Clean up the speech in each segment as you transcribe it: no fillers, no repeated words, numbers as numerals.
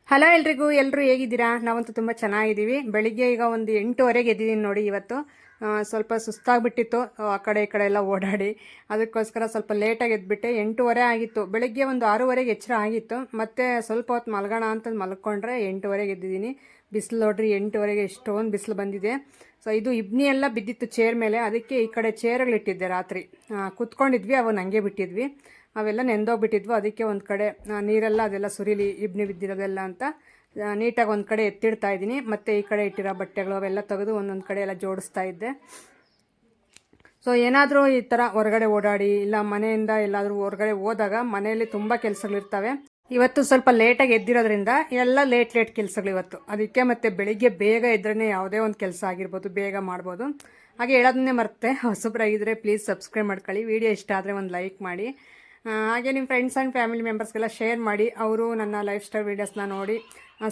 Hello ಎಲ್ರಿಗೂ, ಎಲ್ಲರೂ ಹೇಗಿದ್ದೀರಾ? ನಾವಂತೂ ತುಂಬ ಚೆನ್ನಾಗಿದ್ದೀವಿ. ಬೆಳಿಗ್ಗೆ ಈಗ ಒಂದು 8:30ಗೆ ಎದ್ದಿದ್ದೀನಿ ನೋಡಿ. ಇವತ್ತು ಸ್ವಲ್ಪ ಸುಸ್ತಾಗ್ಬಿಟ್ಟಿತ್ತು, ಆ ಕಡೆ ಈ ಕಡೆ ಎಲ್ಲ ಓಡಾಡಿ. ಅದಕ್ಕೋಸ್ಕರ ಸ್ವಲ್ಪ ಲೇಟಾಗಿ ಎದ್ಬಿಟ್ಟೆ. 8:30 ಆಗಿತ್ತು. ಬೆಳಿಗ್ಗೆ ಒಂದು 6:30ಗೆ ಎಚ್ಚರ ಆಗಿತ್ತು. ಮತ್ತೆ ಸ್ವಲ್ಪ ಹೊತ್ತು ಮಲಗೋಣ ಅಂತ ಮಲ್ಕೊಂಡ್ರೆ 8:30ಗೆ ಎದ್ದಿದ್ದೀನಿ. ಬಿಸಿಲು ನೋಡ್ರಿ, 8:30ಗೆ ಎಷ್ಟೊಂದು ಬಿಸಿಲು ಬಂದಿದೆ. ಸೊ ಇದು ಇಬ್ನಿ ಎಲ್ಲ ಬಿದ್ದಿತ್ತು ಚೇರ್ ಮೇಲೆ, ಅದಕ್ಕೆ ಈ ಕಡೆ ಚೇರ್ಗಳಿಟ್ಟಿದ್ದೆ. ರಾತ್ರಿ ಕುತ್ಕೊಂಡಿದ್ವಿ, ಅವು ನನಗೆ ಬಿಟ್ಟಿದ್ವಿ, ಅವೆಲ್ಲ ನೆಂದೋಗ್ಬಿಟ್ಟಿದ್ವು. ಅದಕ್ಕೆ ಒಂದು ಕಡೆ ನೀರೆಲ್ಲ ಅದೆಲ್ಲ ಸುರಿಲಿ, ಇಬ್ನಿ ಬಿದ್ದಿರೋದೆಲ್ಲ ಅಂತ ನೀಟಾಗಿ ಒಂದು ಕಡೆ ಎತ್ತಿಡ್ತಾ ಇದ್ದೀನಿ. ಮತ್ತು ಈ ಕಡೆ ಇಟ್ಟಿರೋ ಬಟ್ಟೆಗಳು ಅವೆಲ್ಲ ತೆಗೆದು ಒಂದೊಂದು ಕಡೆ ಎಲ್ಲ ಜೋಡಿಸ್ತಾ ಇದ್ದೆ. ಸೊ ಏನಾದರೂ ಈ ಥರ ಹೊರಗಡೆ ಓಡಾಡಿ ಇಲ್ಲ ಮನೆಯಿಂದ ಎಲ್ಲಾದರೂ ಹೊರಗಡೆ ಹೋದಾಗ ಮನೆಯಲ್ಲಿ ತುಂಬ ಕೆಲಸಗಳಿರ್ತವೆ. ಇವತ್ತು ಸ್ವಲ್ಪ ಲೇಟಾಗಿ ಎದ್ದಿರೋದ್ರಿಂದ ಎಲ್ಲ ಲೇಟ್ ಕೆಲಸಗಳು ಇವತ್ತು. ಅದಕ್ಕೆ ಮತ್ತೆ ಬೆಳಿಗ್ಗೆ ಬೇಗ ಎದ್ರೇ ಯಾವುದೇ ಒಂದು ಕೆಲಸ ಆಗಿರ್ಬೋದು ಬೇಗ ಮಾಡ್ಬೋದು. ಹಾಗೆ ಹೇಳೋದನ್ನೇ ಮರ್ತೆ, ಹೊಸಬ್ರಾಗಿದ್ದರೆ ಪ್ಲೀಸ್ ಸಬ್ಸ್ಕ್ರೈಬ್ ಮಾಡ್ಕೊಳ್ಳಿ. ವಿಡಿಯೋ ಇಷ್ಟ ಆದರೆ ಒಂದು ಲೈಕ್ ಮಾಡಿ. ಹಾಗೆ ನಿಮ್ಮ ಫ್ರೆಂಡ್ಸ್ ಆ್ಯಂಡ್ ಫ್ಯಾಮಿಲಿ ಮೆಂಬರ್ಸ್ಗೆಲ್ಲ ಶೇರ್ ಮಾಡಿ. ಅವರು ನನ್ನ ಲೈಫ್ ಸ್ಟೈಲ್ ವೀಡಿಯೋಸ್ನ ನೋಡಿ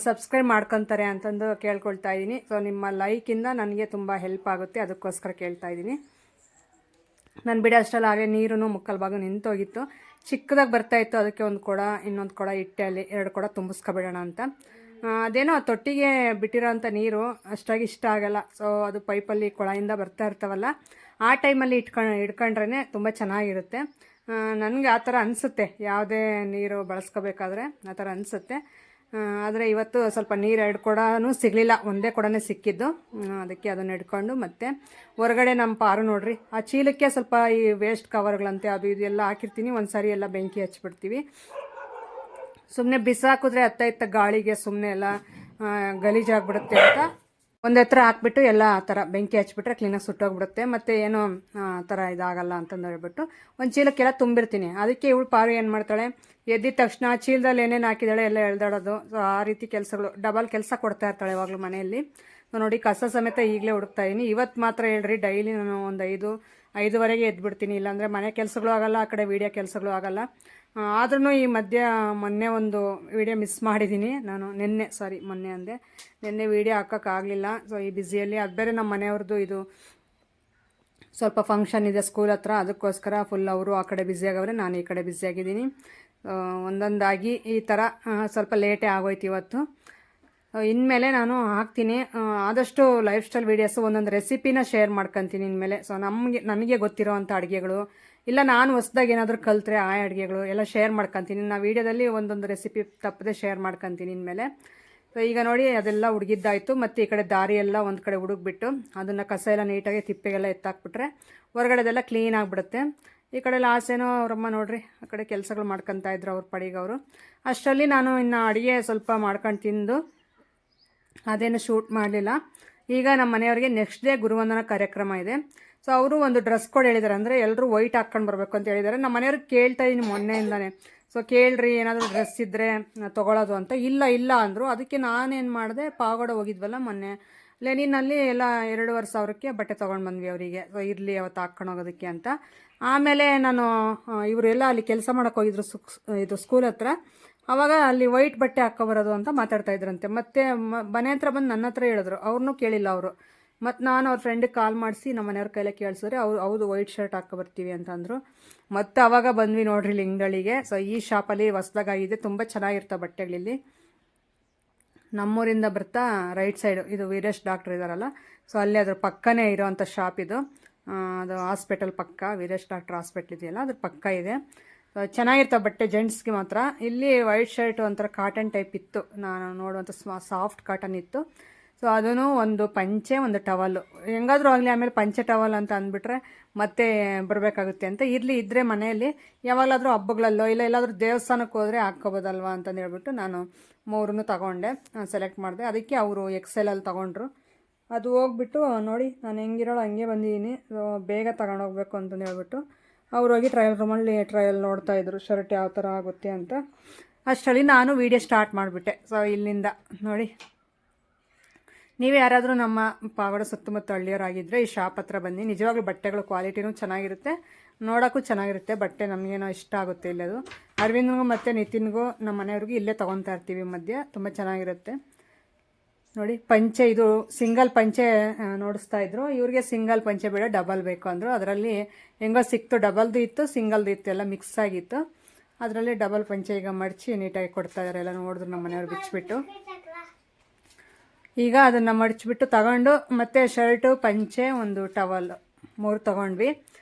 ಸಬ್ಸ್ಕ್ರೈಬ್ ಮಾಡ್ಕೊತಾರೆ ಅಂತಂದು ಕೇಳ್ಕೊಳ್ತಾ ಇದ್ದೀನಿ. ಸೊ ನಿಮ್ಮ ಲೈಕಿಂದ ನನಗೆ ತುಂಬ ಹೆಲ್ಪ್ ಆಗುತ್ತೆ, ಅದಕ್ಕೋಸ್ಕರ ಕೇಳ್ತಾ ಇದ್ದೀನಿ. ನಾನು ಬಿಡೋ ಅಷ್ಟರಲ್ಲಿ ಹಾಗೆ ನೀರು ಮುಕ್ಕಲ್ ಭಾಗ ನಿಂತೋಗಿತ್ತು. ಚಿಕ್ಕದಾಗಿ ಬರ್ತಾಯಿತ್ತು, ಅದಕ್ಕೆ ಒಂದು ಕೊಡ ಇನ್ನೊಂದು ಕೊಡ ಇಟ್ಟೆ, ಅಲ್ಲಿ 2 ಕೊಡ ತುಂಬಿಸ್ಕೊಬಿಡೋಣ ಅಂತ. ಅದೇನೋ ತೊಟ್ಟಿಗೆ ಬಿಟ್ಟಿರೋಂಥ ನೀರು ಅಷ್ಟಾಗಿ ಇಷ್ಟ ಆಗಲ್ಲ. ಸೊ ಅದು ಪೈಪಲ್ಲಿ ಕೊಳದಿಂದ ಬರ್ತಾ ಇರ್ತಾವಲ್ಲ, ಆ ಟೈಮಲ್ಲಿ ಇಟ್ಕೊಂಡ್ರೆ ತುಂಬ ಚೆನ್ನಾಗಿರುತ್ತೆ. ನನಗೆ ಆ ಥರ ಅನಿಸುತ್ತೆ, ಯಾವುದೇ ನೀರು ಬಳಸ್ಕೋಬೇಕಾದ್ರೆ ಆ ಥರ ಅನಿಸುತ್ತೆ. ಆದರೆ ಇವತ್ತು ಸ್ವಲ್ಪ ನೀರು 2 ಕೊಡನೂ ಸಿಗಲಿಲ್ಲ, ಒಂದೇ ಕೊಡನೇ ಸಿಕ್ಕಿದ್ದು. ಅದಕ್ಕೆ ಅದನ್ನು ಹಿಡ್ಕೊಂಡು ಮತ್ತೆ ಹೊರಗಡೆ ನಮ್ಮ ಪಾರು ನೋಡ್ರಿ, ಆ ಚೀಲಕ್ಕೆ ಸ್ವಲ್ಪ ಈ ವೇಸ್ಟ್ ಕವರ್ಗಳಂತೆ ಅದು ಇದು ಎಲ್ಲ ಹಾಕಿರ್ತೀನಿ. ಒಂದು ಸಾರಿ ಎಲ್ಲ ಬೆಂಕಿ ಹಚ್ಬಿಡ್ತೀವಿ. ಸುಮ್ಮನೆ ಬಿಸಾಕಿದ್ರೆ ಇತ್ತ ಗಾಳಿಗೆ ಸುಮ್ಮನೆ ಎಲ್ಲ ಗಲೀಜಾಗ್ಬಿಡುತ್ತೆ ಅಂತ ಒಂದು ಹತ್ರ ಹಾಕ್ಬಿಟ್ಟು ಎಲ್ಲ ಆ ಥರ ಬೆಂಕಿ ಹಚ್ಬಿಟ್ರೆ ಕ್ಲೀನಾಗಿ ಸುಟ್ಟೋಗ್ಬಿಡುತ್ತೆ. ಮತ್ತು ಏನೋ ಆ ಥರ ಇದಾಗಲ್ಲ ಅಂತಂದು ಹೇಳ್ಬಿಟ್ಟು ಒಂದು ಚೀಲಕ್ಕೆಲ್ಲ ತುಂಬಿರ್ತೀನಿ. ಅದಕ್ಕೆ ಇವಳು ಪಾರು ಏನು ಮಾಡ್ತಾಳೆ, ಎದ್ದಿದ ತಕ್ಷಣ ಚೀಲದಲ್ಲಿ ಏನೇನು ಹಾಕಿದಾಳೆ ಎಲ್ಲ ಎಳ್ದಾಡೋದು. ಸೊ ಆ ರೀತಿ ಕೆಲಸಗಳು, ಡಬಲ್ ಕೆಲಸ ಕೊಡ್ತಾ ಇರ್ತಾಳೆ ಯಾವಾಗಲೂ ಮನೆಯಲ್ಲಿ. ನೋಡಿ ಕಸ ಸಮೇತ ಈಗಲೇ ಹುಡುಕ್ತಾ ಇದ್ದೀನಿ. ಇವತ್ತು ಮಾತ್ರ ಹೇಳ್ರಿ, ಡೈಲಿ ನಾನು ಒಂದು 5:05 ಎದ್ಬಿಡ್ತೀನಿ. ಇಲ್ಲಾಂದರೆ ಮನೆ ಕೆಲಸಗಳು ಆಗಲ್ಲ, ಆ ಕಡೆ ವೀಡಿಯೋ ಕೆಲಸಗಳು ಆಗಲ್ಲ. ಆದ್ರೂ ಈ ಮೊನ್ನೆ ಒಂದು ವೀಡಿಯೋ ಮಿಸ್ ಮಾಡಿದ್ದೀನಿ ನಾನು. ಮೊನ್ನೆ ವೀಡಿಯೋ ಹಾಕೋಕ್ಕಾಗಲಿಲ್ಲ. ಸೊ ಈ ಬ್ಯುಸಿಯಲ್ಲಿ ಅದು ಬೇರೆ ನಮ್ಮ ಮನೆಯವ್ರದ್ದು ಇದು ಸ್ವಲ್ಪ ಫಂಕ್ಷನ್ ಇದೆ ಸ್ಕೂಲ್ ಹತ್ರ, ಅದಕ್ಕೋಸ್ಕರ ಫುಲ್ ಅವರು ಆ ಕಡೆ ಬ್ಯುಸಿಯಾಗವ್ರೆ, ನಾನು ಈ ಕಡೆ ಬ್ಯುಸಿಯಾಗಿದ್ದೀನಿ. ಒಂದೊಂದಾಗಿ ಈ ಥರ ಸ್ವಲ್ಪ ಲೇಟೇ ಆಗೋಯ್ತು ಇವತ್ತು. ಇನ್ಮೇಲೆ ನಾನು ಹಾಕ್ತೀನಿ ಆದಷ್ಟು ಲೈಫ್ ಸ್ಟೈಲ್ ವೀಡಿಯೋಸು, ಒಂದೊಂದು ರೆಸಿಪಿನ ಶೇರ್ ಮಾಡ್ಕೊತೀನಿ ಇನ್ಮೇಲೆ. ಸೊ ನನಗೆ ಗೊತ್ತಿರೋ ಅಂಥ ಅಡುಗೆಗಳು ಇಲ್ಲ ನಾನು ಹೊಸ್ದಾಗಿ ಏನಾದರೂ ಕಲ್ತ್ರೆ ಆ ಅಡುಗೆಗಳು ಎಲ್ಲ ಶೇರ್ ಮಾಡ್ಕೊತೀನಿ. ನಾನು ವೀಡಿಯೋದಲ್ಲಿ ಒಂದೊಂದು ರೆಸಿಪಿ ತಪ್ಪದೆ ಶೇರ್ ಮಾಡ್ಕೊತೀನಿ ಇನ್ಮೇಲೆ. ಸೊ ಈಗ ನೋಡಿ ಅದೆಲ್ಲ ಹುಡುಗಿದ್ದಾಯಿತು. ಮತ್ತು ಈ ಕಡೆ ದಾರಿ ಎಲ್ಲ ಒಂದು ಕಡೆ ಹುಡುಕ್ಬಿಟ್ಟು ಅದನ್ನು ಕಸ ಎಲ್ಲ ನೀಟಾಗಿ ತಿಪ್ಪೆಗೆಲ್ಲ ಎತ್ತಾಕ್ಬಿಟ್ರೆ ಹೊರಗಡೆದೆಲ್ಲ ಕ್ಲೀನ್ ಆಗಿಬಿಡುತ್ತೆ. ಈ ಕಡೆ ಲಾಸೇನೋ ಅವರಮ್ಮ ನೋಡ್ರಿ ಆ ಕಡೆ ಕೆಲಸಗಳು ಮಾಡ್ಕೊತಾ ಇದ್ರು ಅವ್ರ ಪಡಿಗೆ ಅವರು. ಅಷ್ಟರಲ್ಲಿ ನಾನು ಇನ್ನು ಅಡುಗೆ ಸ್ವಲ್ಪ ಮಾಡ್ಕೊಂಡು ತಿಂದು ಅದೇನು ಶೂಟ್ ಮಾಡಲಿಲ್ಲ. ಈಗ ನಮ್ಮ ಮನೆಯವ್ರಿಗೆ ನೆಕ್ಸ್ಟ್ ಡೇ ಗುರುವಂದನ ಕಾರ್ಯಕ್ರಮ ಇದೆ. ಸೊ ಅವರು ಒಂದು ಡ್ರೆಸ್ ಕೋಡ್ ಹೇಳಿದ್ದಾರೆ, ಅಂದರೆ ಎಲ್ಲರೂ ವೈಟ್ ಹಾಕ್ಕೊಂಡು ಬರಬೇಕು ಅಂತ ಹೇಳಿದ್ದಾರೆ. ನಮ್ಮ ಮನೆಯವ್ರಿಗೆ ಕೇಳ್ತಾ ಇದ್ದೀನಿ ಮೊನ್ನೆಯಿಂದಾನೆ. ಸೊ ಕೇಳ್ರಿ ಏನಾದರೂ ಡ್ರೆಸ್ ಇದ್ದರೆ ತೊಗೊಳೋದು ಅಂತ. ಇಲ್ಲ ಅಂದರು. ಅದಕ್ಕೆ ನಾನೇನು ಮಾಡಿದೆ, ಪಾವಗಡ ಹೋಗಿದ್ವಲ್ಲ ಮೊನ್ನೆ, ಲೆನಿನಲ್ಲಿ ಎಲ್ಲ 2,500ಕ್ಕೆ ಬಟ್ಟೆ ತೊಗೊಂಡು ಬಂದ್ವಿ ಅವರಿಗೆ. ಸೊ ಇರಲಿ ಅವತ್ತು ಹಾಕ್ಕೊಂಡು ಹೋಗೋದಕ್ಕೆ ಅಂತ. ಆಮೇಲೆ ನಾನು ಇವರೆಲ್ಲ ಅಲ್ಲಿ ಕೆಲಸ ಮಾಡೋಕೆ ಹೋಗಿದ್ರು ಇದು ಸ್ಕೂಲ್ ಹತ್ರ. ಆವಾಗ ಅಲ್ಲಿ ವೈಟ್ ಬಟ್ಟೆ ಹಾಕ್ಕೊಬರೋದು ಅಂತ ಮಾತಾಡ್ತಾ ಇದ್ರಂತೆ. ಮತ್ತೆ ಮನೆ ಹತ್ರ ಬಂದು ನನ್ನ ಹತ್ರ ಹೇಳಿದ್ರು, ಅವ್ರನ್ನೂ ಕೇಳಿಲ್ಲ ಅವರು. ಮತ್ತು ನಾನು ಅವ್ರ ಫ್ರೆಂಡಿಗೆ ಕಾಲ್ ಮಾಡಿಸಿ ನಮ್ಮ ಮನೆಯವ್ರ ಕೈಲೇ ಕೇಳಿಸಿದ್ರೆ ಹೌದು ವೈಟ್ ಶರ್ಟ್ ಹಾಕ್ಕೊಬರ್ತೀವಿ ಅಂತಂದರು. ಮತ್ತು ಆವಾಗ ಬಂದ್ವಿ ನೋಡ್ರಿ ಲಿಂಗಳಿಗೆ. ಸೊ ಈ ಶಾಪಲ್ಲಿ ಹೊಸ್ದಾಗಿದೆ, ತುಂಬ ಚೆನ್ನಾಗಿರ್ತಾವೆ ಬಟ್ಟೆಗಳಿಲ್ಲಿ. ನಮ್ಮೂರಿಂದ ಬರ್ತಾ ರೈಟ್ ಸೈಡು ಇದು ವೀರೇಶ್ ಡಾಕ್ಟ್ರ್ ಇದ್ದಾರಲ್ಲ, ಸೊ ಅಲ್ಲಿ ಅದ್ರ ಪಕ್ಕನೇ ಇರೋವಂಥ ಶಾಪ್ ಇದು. ಅದು ಹಾಸ್ಪಿಟಲ್ ಪಕ್ಕ, ವೀರೇಶ್ ಡಾಕ್ಟ್ರ್ ಹಾಸ್ಪಿಟ್ಲ್ ಇದೆಯಲ್ಲ ಅದ್ರ ಪಕ್ಕ ಇದೆ. ಚೆನ್ನಾಗಿರ್ತಾವೆ ಬಟ್ಟೆ ಜೆಂಟ್ಸ್ಗೆ ಮಾತ್ರ. ಇಲ್ಲಿ ವೈಟ್ ಶರ್ಟ್ ಒಂಥರ ಕಾಟನ್ ಟೈಪ್ ಇತ್ತು, ನಾನು ನೋಡುವಂಥ ಸಾಫ್ಟ್ ಕಾಟನ್ ಇತ್ತು. ಸೊ ಅದೂ ಒಂದು ಪಂಚೆ ಒಂದು ಟವಲ್ಲು, ಹೆಂಗಾದರೂ ಆಗಲಿ ಆಮೇಲೆ ಪಂಚೆ ಟವಲ್ ಅಂತ ಅಂದ್ಬಿಟ್ರೆ ಮತ್ತೆ ಬರಬೇಕಾಗುತ್ತೆ ಅಂತ. ಇದ್ದರೆ ಮನೆಯಲ್ಲಿ ಯಾವಾಗಲಾದರೂ ಹಬ್ಬಗಳಲ್ಲೋ ಇಲ್ಲ ಎಲ್ಲಾದರೂ ದೇವಸ್ಥಾನಕ್ಕೆ ಹೋದರೆ ಹಾಕ್ಕೋಬೋದಲ್ವ ಅಂತಂದು ಹೇಳ್ಬಿಟ್ಟು ನಾನು 3 ತಗೊಂಡೆ, ಸೆಲೆಕ್ಟ್ ಮಾಡಿದೆ. ಅದಕ್ಕೆ ಅವರು XL ತೊಗೊಂಡ್ರು. ಅದು ಹೋಗ್ಬಿಟ್ಟು ನೋಡಿ ನಾನು ಹೆಂಗಿರೋಳು ಹಂಗೆ ಬಂದಿದ್ದೀನಿ, ಬೇಗ ತಗೊಂಡೋಗ್ಬೇಕು ಅಂತಂದು ಹೇಳ್ಬಿಟ್ಟು ಅವ್ರು ಹೋಗಿ ಟ್ರಯಲ್ ರೂಮಲ್ಲಿ ಟ್ರಯಲ್ ನೋಡ್ತಾಯಿದ್ರು ಶರ್ಟ್ ಯಾವ ಥರ ಆಗುತ್ತೆ ಅಂತ. ಅಷ್ಟರಲ್ಲಿ ನಾನು ವೀಡಿಯೋ ಸ್ಟಾರ್ಟ್ ಮಾಡಿಬಿಟ್ಟೆ. ಸೊ ಇಲ್ಲಿಂದ ನೋಡಿ, ನೀವು ಯಾರಾದರೂ ನಮ್ಮ ಪಾವಗಡ ಸುತ್ತಮುತ್ತ ಹಳ್ಳಿಯವರಾಗಿದ್ದರೆ ಈ ಶಾಪ್ ಹತ್ರ ಬನ್ನಿ. ನಿಜವಾಗ್ಲೂ ಬಟ್ಟೆಗಳು ಕ್ವಾಲಿಟಿನೂ ಚೆನ್ನಾಗಿರುತ್ತೆ, ನೋಡೋಕ್ಕೂ ಚೆನ್ನಾಗಿರುತ್ತೆ. ಬಟ್ಟೆ ನಮಗೇನೋ ಇಷ್ಟ ಆಗುತ್ತೆ ಇಲ್ಲದು. ಅರವಿಂದ್ಗೂ ಮತ್ತು ನಿತಿನ್ಗೂ ನಮ್ಮ ಮನೆಯವ್ರಿಗೂ ಇಲ್ಲೇ ತೊಗೊತಾ ಇರ್ತೀವಿ ಮಧ್ಯೆ, ತುಂಬ ಚೆನ್ನಾಗಿರುತ್ತೆ. ನೋಡಿ ಪಂಚೆ, ಇದು ಸಿಂಗಲ್ ಪಂಚೆ ನೋಡಿಸ್ತಾ ಇದ್ರು. ಇವ್ರಿಗೆ ಸಿಂಗಲ್ ಪಂಚೆ ಬೇಡ ಡಬಲ್ ಬೇಕು ಅಂದರು. ಅದರಲ್ಲಿ ಹೆಂಗೋ ಸಿಕ್ತು, ಡಬಲ್ದು ಇತ್ತು ಸಿಂಗಲ್ದು ಇತ್ತು, ಎಲ್ಲ ಮಿಕ್ಸ್ ಆಗಿತ್ತು. ಅದರಲ್ಲಿ ಡಬಲ್ ಪಂಚೆ ಈಗ ಮಡಚಿ ನೀಟಾಗಿ ಕೊಡ್ತಾ ಇದ್ದಾರೆ. ಎಲ್ಲ ನೋಡಿದ್ರು ನಮ್ಮ ಮನೆಯವ್ರು ಬಿಚ್ಚಿಬಿಟ್ಟು. ಈಗ ಅದನ್ನು ಮಡಚಿಬಿಟ್ಟು ತಗೊಂಡು ಮತ್ತೆ ಶರ್ಟು ಪಂಚೆ ಒಂದು ಟವಲ್ 3 ತೊಗೊಂಡ್ವಿ.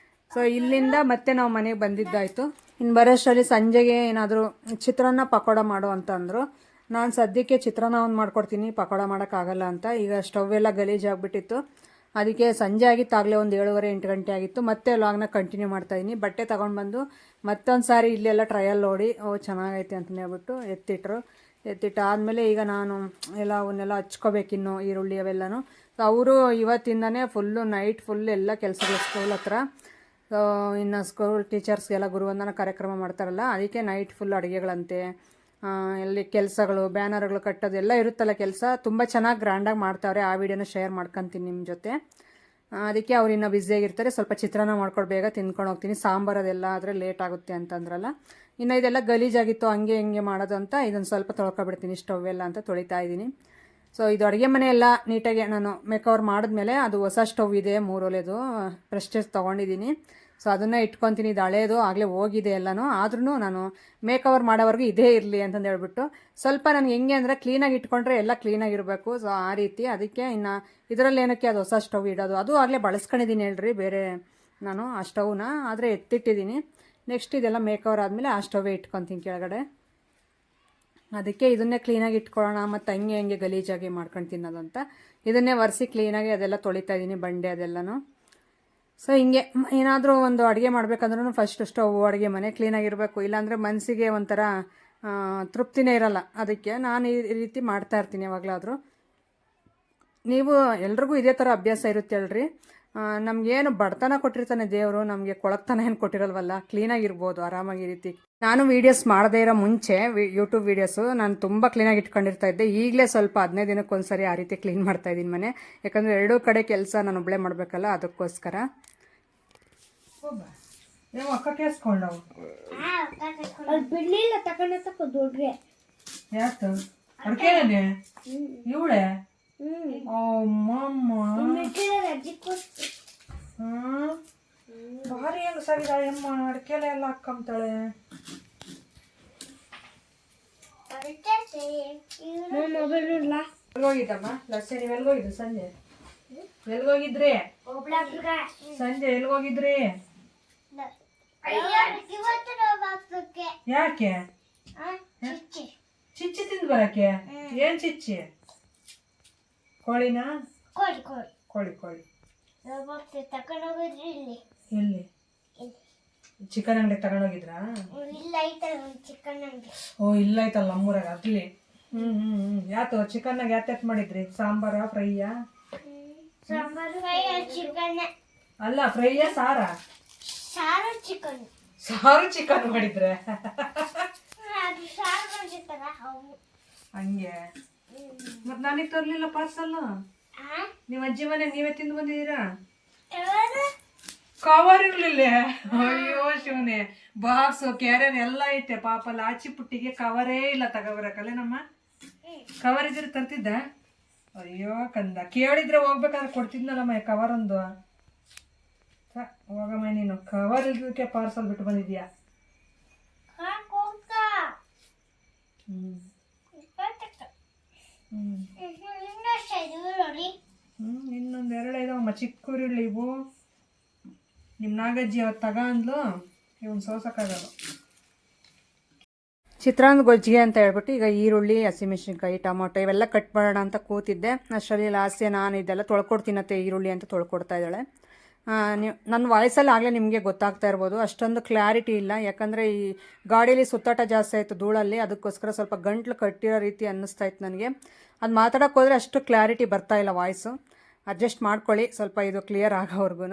ಸೊ ಇಲ್ಲಿಂದ ಮತ್ತೆ ನಾವು ಮನೆಗೆ ಬಂದಿದ್ದಾಯಿತು. ಇನ್ನು ಬರೋಷ್ಟರಲ್ಲಿ ಸಂಜೆಗೆ ಏನಾದರೂ ಚಿತ್ರಾನ್ನ ಪಕೋಡ ಮಾಡು ಅಂತ ಅಂದರು. ನಾನು ಸದ್ಯಕ್ಕೆ ಚಿತ್ರಾನ್ನ ಒಂದು ಮಾಡ್ಕೊಡ್ತೀನಿ, ಪಕೋಡ ಮಾಡೋಕ್ಕಾಗಲ್ಲ ಅಂತ. ಈಗ ಸ್ಟವ್ ಎಲ್ಲ ಗಲೀಜಾಗಿಬಿಟ್ಟಿತ್ತು. ಅದಕ್ಕೆ ಸಂಜೆ ಆಗಿತ್ತಾಗಲೇ ಒಂದು 7:30-8 ಗಂಟೆ ಆಗಿತ್ತು. ಮತ್ತೆ ಲಾಗ್ನ ಕಂಟಿನ್ಯೂ ಮಾಡ್ತಾಯಿದ್ದೀನಿ. ಬಟ್ಟೆ ತೊಗೊಂಡು ಬಂದು ಮತ್ತೊಂದು ಸಾರಿ ಇಲ್ಲೆಲ್ಲ ಟ್ರಯಲ್ ನೋಡಿ ಚೆನ್ನಾಗೈತೆ ಅಂತ ಹೇಳ್ಬಿಟ್ಟು ಎತ್ತಿಟ್ಟಾದಮೇಲೆ ಈಗ ನಾನು ಅವನ್ನೆಲ್ಲ ಹಚ್ಕೋಬೇಕಿನ್ನು ಈರುಳ್ಳಿ ಅವೆಲ್ಲನೂ. ಅವರು ಇವತ್ತಿಂದನೇ ಫುಲ್ಲು ನೈಟ್ ಫುಲ್ ಎಲ್ಲ ಕೆಲಸಗಳು ಸ್ಕೂಲ್ ಹತ್ರ. ಇನ್ನು ಸ್ಕೂಲ್ ಟೀಚರ್ಸ್ಗೆಲ್ಲ ಗುರುವಂದನ ಕಾರ್ಯಕ್ರಮ ಮಾಡ್ತಾರಲ್ಲ, ಅದಕ್ಕೆ ನೈಟ್ ಫುಲ್ ಅಡುಗೆಗಳಂತೆ, ಎಲ್ಲಿ ಕೆಲಸಗಳು, ಬ್ಯಾನರ್ಗಳು ಕಟ್ಟೋದು ಎಲ್ಲ ಇರುತ್ತಲ್ಲ ಕೆಲಸ. ತುಂಬ ಚೆನ್ನಾಗಿ ಗ್ರ್ಯಾಂಡಾಗಿ ಮಾಡ್ತಾವ್ರೆ. ಆ ವಿಡಿಯೋನ ಶೇರ್ ಮಾಡ್ಕೊತೀನಿ ನಿಮ್ಮ ಜೊತೆ. ಅದಕ್ಕೆ ಅವ್ರು ಇನ್ನೂ ಬ್ಯುಸಿಯಾಗಿರ್ತಾರೆ. ಸ್ವಲ್ಪ ಚಿತ್ರಾನ್ನ ಮಾಡ್ಕೊಂಡು ಬೇಗ ತಿನ್ಕೊಂಡು ಹೋಗ್ತೀನಿ. ಸಾಂಬಾರು ಅದೆಲ್ಲ ಆದರೆ ಲೇಟ್ ಆಗುತ್ತೆ ಅಂತಂದ್ರಲ್ಲ. ಇನ್ನು ಇದೆಲ್ಲ ಗಲೀಜಾಗಿತ್ತು, ಹಂಗೆ ಹಿಂಗೆ ಮಾಡೋದು ಅಂತ ಇದನ್ನು ಸ್ವಲ್ಪ ತೊಳ್ಕೊಬಿಡ್ತೀನಿ ಸ್ಟವ್ ಎಲ್ಲ ಅಂತ ತೊಳಿತಾ ಇದ್ದೀನಿ. ಸೊ ಇದು ಅಡುಗೆ ಮನೆ ಎಲ್ಲ ನೀಟಾಗಿ ನಾನು ಮೇಕವರ್ ಮಾಡಿದ್ಮೇಲೆ ಅದು ಹೊಸ ಸ್ಟವ್ ಇದೆ 3 ಒಲೆದು ಪ್ರೆಸ್ಟೇಜ್ ತೊಗೊಂಡಿದ್ದೀನಿ. ಸೊ ಅದನ್ನು ಇಟ್ಕೊತೀನಿ. ಇದು ಹಳೇದು ಆಗಲೇ ಹೋಗಿದೆ ಎಲ್ಲನೂ. ಆದ್ರೂ ನಾನು ಮೇಕವರ್ ಮಾಡೋವರೆಗೂ ಇದೇ ಇರಲಿ ಅಂತಂದು ಹೇಳ್ಬಿಟ್ಟು ಸ್ವಲ್ಪ ನನಗೆ ಹೆಂಗೆ ಅಂದರೆ ಕ್ಲೀನಾಗಿ ಇಟ್ಕೊಂಡ್ರೆ ಎಲ್ಲ ಕ್ಲೀನಾಗಿರಬೇಕು. ಸೊ ಆ ರೀತಿ ಅದಕ್ಕೆ ಇನ್ನು ಇದರಲ್ಲಿ ಏನಕ್ಕೆ ಅದು ಹೊಸ ಸ್ಟವ್ ಇಡೋದು, ಅದು ಆಗಲೇ ಬಳಸ್ಕೊಂಡಿದ್ದೀನಿ ಹೇಳ್ರಿ ಬೇರೆ ನಾನು ಆ ಸ್ಟವ್ನ, ಆದರೆ ಎತ್ತಿಟ್ಟಿದ್ದೀನಿ. ನೆಕ್ಸ್ಟ್ ಇದೆಲ್ಲ ಮೇಕವರ್ ಆದಮೇಲೆ ಆ ಸ್ಟವ್ವೇ ಇಟ್ಕೊತೀನಿ ಕೆಳಗಡೆ. ಅದಕ್ಕೆ ಇದನ್ನೇ ಕ್ಲೀನಾಗಿ ಇಟ್ಕೊಳ್ಳೋಣ, ಮತ್ತು ಹಂಗೆ ಗಲೀಜಾಗಿ ಮಾಡ್ಕೊಂಡು ತಿನ್ನೋದು ಅಂತ ಇದನ್ನೇ ಒರೆಸಿ ಕ್ಲೀನಾಗಿ ಅದೆಲ್ಲ ತೊಳಿತಾ ಇದ್ದೀನಿ, ಬಂಡೆ ಅದೆಲ್ಲನೂ. ಸೊ ಹಿಂಗೆ ಏನಾದರೂ ಒಂದು ಅಡುಗೆ ಮಾಡಬೇಕಂದ್ರೂ ಫಸ್ಟ್ ಸ್ಟವ್ ಅಡುಗೆ ಮನೆ ಕ್ಲೀನಾಗಿರಬೇಕು. ಇಲ್ಲಾಂದರೆ ಮನಸ್ಸಿಗೆ ಒಂಥರ ತೃಪ್ತಿನೇ ಇರಲ್ಲ. ಅದಕ್ಕೆ ನಾನು ಈ ರೀತಿ ಮಾಡ್ತಾಯಿರ್ತೀನಿ ಯಾವಾಗಲಾದರೂ. ನೀವು ಎಲ್ರಿಗೂ ಇದೇ ಥರ ಅಭ್ಯಾಸ ಇರುತ್ತೆ ಹೇಳ್ರಿ. ನಮಗೇನು ಬಡತನ ಕೊಟ್ಟಿರ್ತಾನೆ ದೇವರು, ನಮಗೆ ಕೊಳಕ್ತನ ಏನು ಕೊಟ್ಟಿರಲ್ವಲ್ಲ. ಕ್ಲೀನಾಗಿರ್ಬೋದು ಆರಾಮಾಗಿ ಈ ರೀತಿ. ನಾನು ವೀಡಿಯೋಸ್ ಮಾಡದೇ ಇರೋ ಮುಂಚೆ ಯೂಟ್ಯೂಬ್ ವೀಡಿಯೋಸು ನಾನು ತುಂಬ ಕ್ಲೀನಾಗಿ ಇಟ್ಕೊಂಡಿರ್ತಾ ಇದ್ದೆ. ಈಗಲೇ ಸ್ವಲ್ಪ 15 ದಿನಕ್ಕೊಂದ್ಸರಿ ಆ ರೀತಿ ಕ್ಲೀನ್ ಮಾಡ್ತಾಯಿದ್ದೀನಿ ಮನೆ. ಯಾಕಂದರೆ 2 ಕಡೆ ಕೆಲಸ ನಾನು ಒಬ್ಬಳೇ ಮಾಡಬೇಕಲ್ಲ, ಅದಕ್ಕೋಸ್ಕರ. ಅಕ್ಕ ಕೇಳಿಸ್ಕೊಂಡವು ಬಿಡ್ಲಿಲ್ಲ ತಕೊಂಡ ದೊಡ್ಡ್ರೆ ಯಾಕೆ ಅಡ್ಕೇನೆ ಇವಳೆ ಭಾರಿ ಹೆಂಗಸಾಗಿದ ಅಮ್ಮ. ಅಡ್ಕೆಲೆ ಎಲ್ಲ ಹಾಕೊಂತಾಳೆ. ಎಲ್ಗೋಗಿದ್ದಮ್ಮ ಲಸ್ಸೆ? ನೀವು ಎಲ್ಗೋಗಿದ್ದು ಸಂಜೆ? ಎಲ್ಗೋಗಿದ್ರಿ ಸಂಜೆ? ಎಲ್ಗೋಗಿದ್ರಿ? ಯಾಕೆ? ಚಿಚ್ಚಿ ತಿಂದು ಬರಕ್ಕೆ? ಏನ್ ಚಿಚ್ಚಿ? ಕೋಳಿನಾ? ಕೋಳಿ ಎಲ್ಲಿ? ಚಿಕನ್ ಅಂಗಡಿ ತಗೊಂಡೋಗಿದ್ರಾ? ಓ ಇಲ್ಲ ಐತಲ್ಲ ನಮ್ಮೂರಾಗ ಅಲ್ಲಿ. ಯಾತು ಚಿಕನ್ನಾಗ ಯಾತ್ ಮಾಡಿದ್ರಿ? ಸಾಂಬಾರ ಫ್ರೈಯಾ? ಅಲ್ಲ ಫ್ರೈಯಾ ಸಾರಾ? ಸಾರು ಚಿಕನ್ ಮಾಡಿದ್ರೆ ಹಂಗೆ. ಮತ್ ನನಗೆ ತರ್ಲಿಲ್ಲ ಪಾರ್ಸಲ್? ನೀವ್ ಅಜ್ಜಿ ಮನೆ ನೀವೇ ತಿಂದು ಬಂದಿದ್ದೀರಾ? ಕವರ್ ಇರ್ಲಿಲ್ಲ. ಅಯ್ಯೋ ಶಿವನೇ, ಬಾಕ್ಸು ಕ್ಯಾರಿಯರ್ ಎಲ್ಲ ಐತೆ. ಪಾಪ ಲಾಚಿ ಪುಟ್ಟಿಗೆ ಕವರೇ ಇಲ್ಲ ತಗೋಬರಕಲ್ಲೇ ನಮ್ಮ. ಕವರ್ ಇದ್ರೆ ತರ್ತಿದ್ದ? ಅಯ್ಯೋ ಕಂದ, ಕೇಳಿದ್ರೆ ಹೋಗ್ಬೇಕಾದ್ರೆ ಕೊಡ್ತಿದ್ನಲ್ಲಮ್ಮ ಕವರ್ ಒಂದು. ಹೋಗಮ್ಮ ನೀನು, ಕವರ್ ಇಲ್ದಕ್ಕೆ ಪಾರ್ಸಲ್ ಬಿಟ್ಟು ಬಂದಿದ್ಯಾ? ಇನ್ನೊಂದು 2 ಇದಾವಮ್ಮ ಚಿಕ್ಕೂರುಳ್ಳಿ ಇವು. ನಿಮ್ಮ ನಾಗಜ್ಜಿ ಅವತ್ತು ತಗ ಅಂದ್ಲು, ಇವನ್ ಸೋಸಕ್ಕಾಗಲ್ಲ. ಚಿತ್ರಾನ್ನ ಗೊಜ್ಜಿಗೆ ಅಂತ ಹೇಳ್ಬಿಟ್ಟು ಈಗ ಈರುಳ್ಳಿ, ಹಸಿಮೆಣಸಿನ್ಕಾಯಿ, ಟೊಮೊಟೊ ಇವೆಲ್ಲ ಕಟ್ ಮಾಡೋಣ ಅಂತ ಕೂತಿದ್ದೆ. ಅಷ್ಟರಲ್ಲಿ ಲಾಸ್ಟೇ ನಾನು ಇದೆಲ್ಲ ತೊಳ್ಕೊಡ್ತೀನತ್ತೆ ಈರುಳ್ಳಿ ಅಂತ ತೊಳ್ಕೊಡ್ತಾ ಇದ್ದಾಳೆ. ನನ್ನ ವಾಯ್ಸಲ್ಲಿ ಆಗಲೇ ನಿಮಗೆ ಗೊತ್ತಾಗ್ತಾ ಇರ್ಬೋದು, ಅಷ್ಟೊಂದು ಕ್ಲಾರಿಟಿ ಇಲ್ಲ. ಯಾಕಂದರೆ ಈ ಗಾಡೀಲಿ ಸುತ್ತಾಟ ಜಾಸ್ತಿ ಆಯಿತು ಧೂಳಲ್ಲಿ, ಅದಕ್ಕೋಸ್ಕರ ಸ್ವಲ್ಪ ಗಂಟ್ಲು ಕಟ್ಟಿರೋ ರೀತಿ ಅನ್ನಿಸ್ತಾ ಇತ್ತು ನನಗೆ. ಅದು ಮಾತಾಡೋಕೆ ಹೋದರೆ ಅಷ್ಟು ಕ್ಲಾರಿಟಿ ಬರ್ತಾ ಇಲ್ಲ ವಾಯ್ಸು. ಅಡ್ಜಸ್ಟ್ ಮಾಡ್ಕೊಳ್ಳಿ ಸ್ವಲ್ಪ ಇದು ಕ್ಲಿಯರ್ ಆಗೋವರೆಗೂ.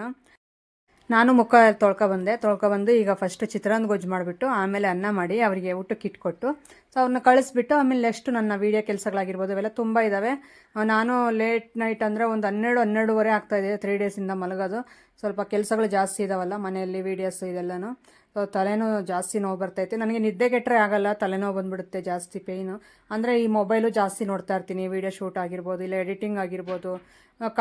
ನಾನು ಮುಖ ತೊಳ್ಕೊಬಂದು ಈಗ ಫಸ್ಟ್ ಚಿತ್ರಾನ್ನ ಗೊಜ್ಜು ಮಾಡಿಬಿಟ್ಟು ಆಮೇಲೆ ಅನ್ನ ಮಾಡಿ ಅವರಿಗೆ ಊಟಕ್ಕೆ ಇಟ್ಕೊಟ್ಟು ಸೊ ಅವ್ರನ್ನ ಕಳಿಸ್ಬಿಟ್ಟು ಆಮೇಲೆ ನೆಕ್ಸ್ಟ್ ನನ್ನ ವೀಡಿಯೋ ಕೆಲಸಗಳಾಗಿರ್ಬೋದು ಅವೆಲ್ಲ ತುಂಬ ಇದ್ದಾವೆ. ನಾನು ಲೇಟ್ ನೈಟ್ ಅಂದರೆ ಒಂದು 12-12:30 ಆಗ್ತಾಯಿದೆ 3 ಡೇಸಿಂದ ಮಲಗೋದು. ಸ್ವಲ್ಪ ಕೆಲಸಗಳು ಜಾಸ್ತಿ ಇದ್ದಾವಲ್ಲ ಮನೆಯಲ್ಲಿ, ವೀಡಿಯೋಸ್ ಇದೆಲ್ಲನೂ. ಸೊ ತಲೆನೋ ಜಾಸ್ತಿ ನೋವು ಬರ್ತೈತೆ. ನನಗೆ ನಿದ್ದೆ ಕೆಟ್ಟರೆ ಆಗಲ್ಲ, ತಲೆನೋವು ಬಂದುಬಿಡುತ್ತೆ ಜಾಸ್ತಿ ಪೇಯ್ನು. ಅಂದರೆ ಈ ಮೊಬೈಲು ಜಾಸ್ತಿ ನೋಡ್ತಾ ಇರ್ತೀನಿ, ವೀಡಿಯೋ ಶೂಟ್ ಆಗಿರ್ಬೋದು, ಇಲ್ಲ ಎಡಿಟಿಂಗ್ ಆಗಿರ್ಬೋದು,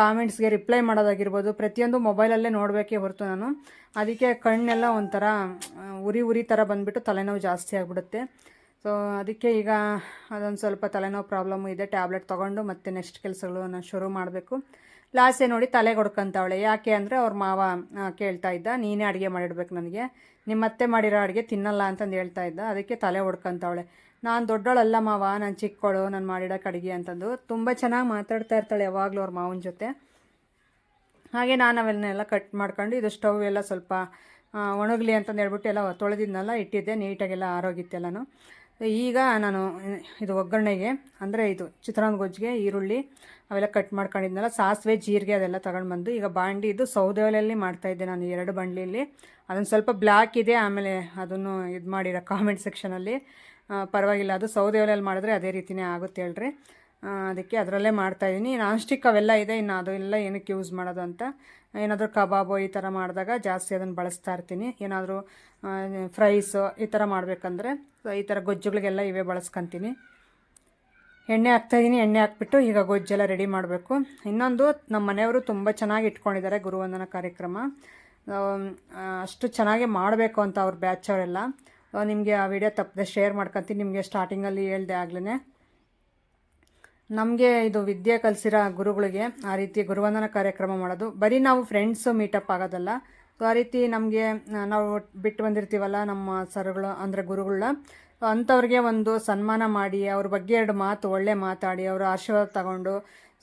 ಕಾಮೆಂಟ್ಸ್ಗೆ ರಿಪ್ಲೈ ಮಾಡೋದಾಗಿರ್ಬೋದು, ಪ್ರತಿಯೊಂದು ಮೊಬೈಲಲ್ಲೇ ನೋಡಬೇಕೇ ಹೊರತು ನಾನು. ಅದಕ್ಕೆ ಕಣ್ಣೆಲ್ಲ ಒಂಥರ ಉರಿ ಥರ ಬಂದುಬಿಟ್ಟು ತಲೆನೋವು ಜಾಸ್ತಿ ಆಗಿಬಿಡುತ್ತೆ. ಸೊ ಅದಕ್ಕೆ ಈಗ ಅದೊಂದು ಸ್ವಲ್ಪ ತಲೆನೋವು ಪ್ರಾಬ್ಲಮ್ ಇದೆ. ಟ್ಯಾಬ್ಲೆಟ್ ತೊಗೊಂಡು ಮತ್ತೆ ನೆಕ್ಸ್ಟ್ ಕೆಲಸಗಳನ್ನ ಶುರು ಮಾಡಬೇಕು. ಲಾಸ್ಟೇ ನೋಡಿ ತಲೆಗೆ ಹೊಡ್ಕೊಂತವಳೆ. ಯಾಕೆ ಅಂದರೆ ಅವ್ರ ಮಾವ ಕೇಳ್ತಾ ಇದ್ದ, ನೀನೇ ಅಡುಗೆ ಮಾಡಿಡ್ಬೇಕು ನನಗೆ, ನಿಮ್ಮತ್ತೆ ಮಾಡಿರೋ ಅಡುಗೆ ತಿನ್ನಲ್ಲ ಅಂತಂದು ಹೇಳ್ತಾ ಇದ್ದ. ಅದಕ್ಕೆ ತಲೆ ಹೊಡ್ಕೊಂತವಳೆ. ನಾನು ದೊಡ್ಡವಳಲ್ಲ ಮಾವ, ನಾನು ಚಿಕ್ಕವಳು, ನಾನು ಮಾಡಿಡೋಕೆ ಅಡುಗೆ ಅಂತಂದು ತುಂಬ ಚೆನ್ನಾಗಿ ಮಾತಾಡ್ತಾ ಇರ್ತಾಳೆ ಯಾವಾಗಲೂ ಅವ್ರ ಮಾವನ ಜೊತೆ. ಹಾಗೆ ನಾನು ಅವನ್ನೆಲ್ಲ ಕಟ್ ಮಾಡ್ಕೊಂಡು ಇದು ಸ್ಟವ್ ಎಲ್ಲ ಸ್ವಲ್ಪ ಒಣಗಲಿ ಅಂತಂದು ಹೇಳ್ಬಿಟ್ಟು ಎಲ್ಲ ತೊಳೆದಿದ್ನೆಲ್ಲ ಇಟ್ಟಿದ್ದೆ, ನೀಟಾಗೆಲ್ಲ ಆರೋಗಿತ್ತೆಲ್ಲನೂ. ಈಗ ನಾನು ಇದು ಒಗ್ಗರಣೆಗೆ ಅಂದರೆ ಇದು ಚಿತ್ರಾನ್ನ ಗೊಜ್ಜಿಗೆ ಈರುಳ್ಳಿ ಅವೆಲ್ಲ ಕಟ್ ಮಾಡ್ಕೊಂಡಿದ್ನಲ್ಲ, ಸಾಸಿವೆ ಜೀರಿಗೆ ಅದೆಲ್ಲ ತಗೊಂಡು ಬಂದು ಈಗ ಬಾಂಡಿ ಇದು ಸೌದೆ ಒಲೆಯಲ್ಲಿ ಮಾಡ್ತಾಯಿದ್ದೆ ನಾನು 2 ಬಾಂಡ್ಲಿಯಲ್ಲಿ. ಅದೊಂದು ಸ್ವಲ್ಪ ಬ್ಲ್ಯಾಕ್ ಇದೆ, ಆಮೇಲೆ ಅದನ್ನು ಇದು ಮಾಡಿರೋ ಕಾಮೆಂಟ್ ಸೆಕ್ಷನಲ್ಲಿ. ಪರವಾಗಿಲ್ಲ, ಅದು ಸೌದೆ ಒಲೆಯಲ್ಲಿ ಮಾಡಿದ್ರೆ ಅದೇ ರೀತಿಯೇ ಆಗುತ್ತೆ ಹೇಳ್ರಿ. ಅದಕ್ಕೆ ಅದರಲ್ಲೇ ಮಾಡ್ತಾಯಿದ್ದೀನಿ. ನಾನ್ ಸ್ಟಿಕ್ ಅವೆಲ್ಲ ಇದೆ, ಇನ್ನು ಅದೆಲ್ಲ ಏನಕ್ಕೆ ಯೂಸ್ ಮಾಡೋದು ಅಂತ. ಏನಾದರೂ ಕಬಾಬು ಈ ಥರ ಮಾಡಿದಾಗ ಜಾಸ್ತಿ ಅದನ್ನು ಬಳಸ್ತಾ ಇರ್ತೀನಿ. ಏನಾದರೂ ಫ್ರೈಸು ಈ ಥರ ಮಾಡಬೇಕಂದ್ರೆ ಈ ಥರ ಗೊಜ್ಜುಗಳಿಗೆಲ್ಲ ಇವೇ ಬಳಸ್ಕೊತೀನಿ. ಎಣ್ಣೆ ಹಾಕ್ತಾಯಿದ್ದೀನಿ. ಎಣ್ಣೆ ಹಾಕ್ಬಿಟ್ಟು ಈಗ ಗೊಜ್ಜೆಲ್ಲ ರೆಡಿ ಮಾಡಬೇಕು. ಇನ್ನೊಂದು, ನಮ್ಮ ಮನೆಯವರು ತುಂಬ ಚೆನ್ನಾಗಿ ಇಟ್ಕೊಂಡಿದ್ದಾರೆ ಗುರುವಂದನ ಕಾರ್ಯಕ್ರಮ. ಅಷ್ಟು ಚೆನ್ನಾಗಿ ಮಾಡಬೇಕು ಅಂತ ಅವ್ರ ಬ್ಯಾಚ್ ಅವರೆಲ್ಲ. ನಿಮಗೆ ಆ ವಿಡಿಯೋ ತಪ್ಪದೆ ಶೇರ್ ಮಾಡ್ಕೊತೀನಿ. ನಿಮಗೆ ಸ್ಟಾರ್ಟಿಂಗಲ್ಲಿ ಹೇಳ್ದೆ ಆಗ್ಲೇ, ನಮಗೆ ಇದು ವಿದ್ಯೆ ಕಲಿಸಿರೋ ಗುರುಗಳಿಗೆ ಆ ರೀತಿ ಗುರುವಂದನ ಕಾರ್ಯಕ್ರಮ ಮಾಡೋದು ಬರೀ ನಾವು ಫ್ರೆಂಡ್ಸು ಮೀಟಪ್ ಆಗೋದಲ್ಲ. ಸೊ ಆ ರೀತಿ ನಮಗೆ ನಾವು ಬಿಟ್ಟು ಬಂದಿರ್ತೀವಲ್ಲ ನಮ್ಮ ಸರ್ಗಳು ಅಂದರೆ ಗುರುಗಳನ್ನ, ಅಂಥವ್ರಿಗೆ ಒಂದು ಸನ್ಮಾನ ಮಾಡಿ ಅವ್ರ ಬಗ್ಗೆ 2 ಮಾತು ಒಳ್ಳೆ ಮಾತಾಡಿ ಅವರ ಆಶೀರ್ವಾದ ತಗೊಂಡು,